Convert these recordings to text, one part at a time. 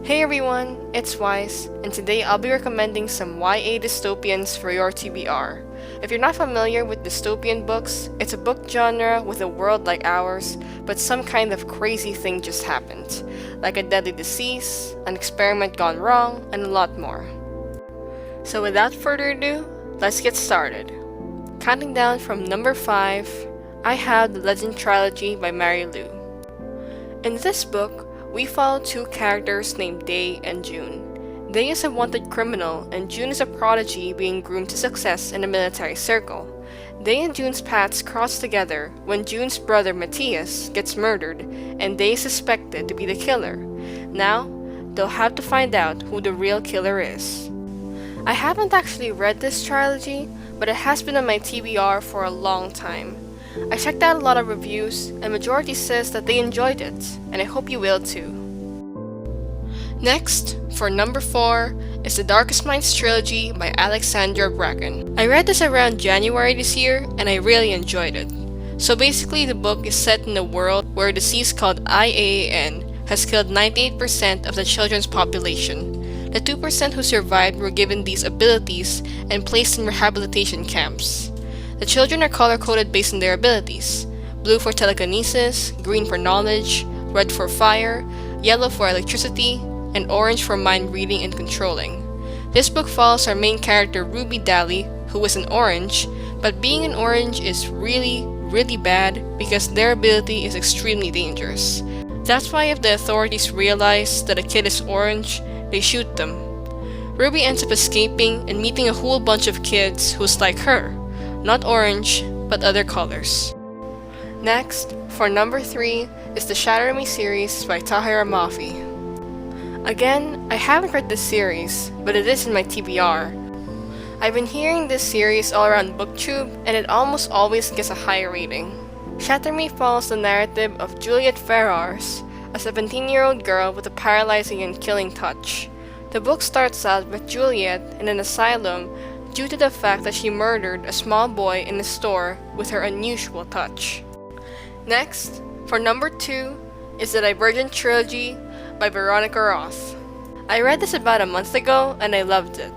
Hey everyone, it's Wise, and today I'll be recommending some YA dystopians for your TBR. If you're not familiar with dystopian books, it's a book genre with a world like ours, but some kind of crazy thing just happened, like a deadly disease, an experiment gone wrong, and a lot more. So without further ado, let's get started. Counting down from number 5, I have the Legend Trilogy by Mary Lou. In this book, we follow two characters named Day and June. Day is a wanted criminal, and June is a prodigy being groomed to success in a military circle. Day and June's paths cross together when June's brother Metias gets murdered, and Day is suspected to be the killer. Now, they'll have to find out who the real killer is. I haven't actually read this trilogy, but it has been on my TBR for a long time. I checked out a lot of reviews, and majority says that they enjoyed it, and I hope you will too. Next, for number 4, is the Darkest Minds trilogy by Alexandra Bracken. I read this around January this year, and I really enjoyed it. So basically, the book is set in a world where a disease called IAAN has killed 98% of the children's population. The 2% who survived were given these abilities and placed in rehabilitation camps. The children are color-coded based on their abilities: blue for telekinesis, green for knowledge, red for fire, yellow for electricity, and orange for mind reading and controlling. This book follows our main character Ruby Daly, who is an orange, but being an orange is really bad because their ability is extremely dangerous. That's why if the authorities realize that a kid is orange, they shoot them. Ruby ends up escaping and meeting a whole bunch of kids who's like her. Not orange, but other colors. Next, for number 3, is the Shatter series by Tahereh Mafi. Again, I haven't read this series, but it is in my TBR. I've been hearing this series all around booktube, and it almost always gets a high rating. Shatter follows the narrative of Juliet Ferrars, a 17-year-old girl with a paralyzing and killing touch. The book starts out with Juliet in an asylum due to the fact that she murdered a small boy in a store with her unusual touch. Next, for number 2, is the Divergent trilogy by Veronica Roth. I read this about a month ago and I loved it.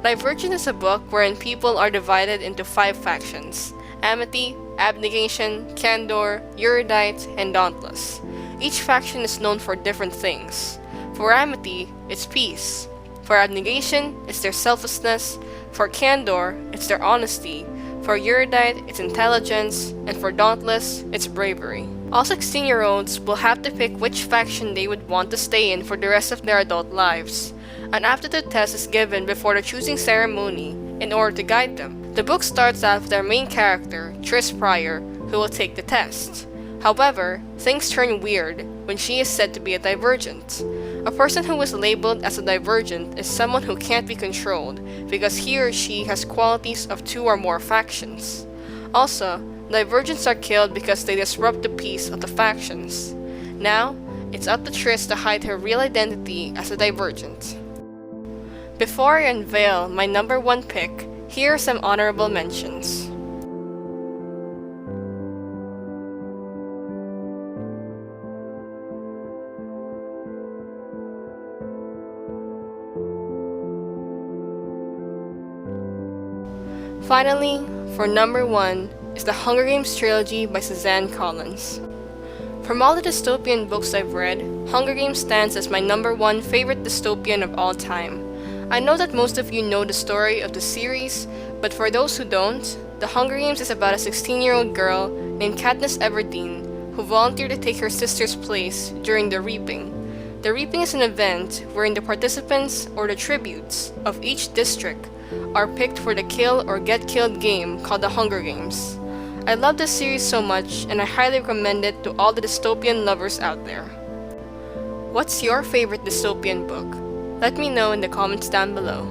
Divergent is a book wherein people are divided into 5 factions: Amity, Abnegation, Candor, Erudite, and Dauntless. Each faction is known for different things. For Amity, it's peace. For Abnegation, it's their selflessness. For Candor, it's their honesty. For Erudite, it's intelligence. And for Dauntless, it's bravery. All 16-year-olds will have to pick which faction they would want to stay in for the rest of their adult lives. An aptitude test is given before the choosing ceremony in order to guide them. The book starts out with our main character, Tris Pryor, who will take the test. However, things turn weird when she is said to be a Divergent. A person who is labeled as a Divergent is someone who can't be controlled because he or she has qualities of 2 or more factions. Also, Divergents are killed because they disrupt the peace of the factions. Now, it's up to Tris to hide her real identity as a Divergent. Before I unveil my number 1 pick, here are some honorable mentions. Finally, for number 1 is the Hunger Games trilogy by Suzanne Collins. From all the dystopian books I've read, Hunger Games stands as my number 1 favorite dystopian of all time. I know that most of you know the story of the series, but for those who don't, the Hunger Games is about a 16-year-old girl named Katniss Everdeen who volunteered to take her sister's place during the Reaping. The Reaping is an event wherein the participants, or the tributes, of each district are picked for the kill or get killed game called the Hunger Games. I love this series so much and I highly recommend it to all the dystopian lovers out there. What's your favorite dystopian book? Let me know in the comments down below.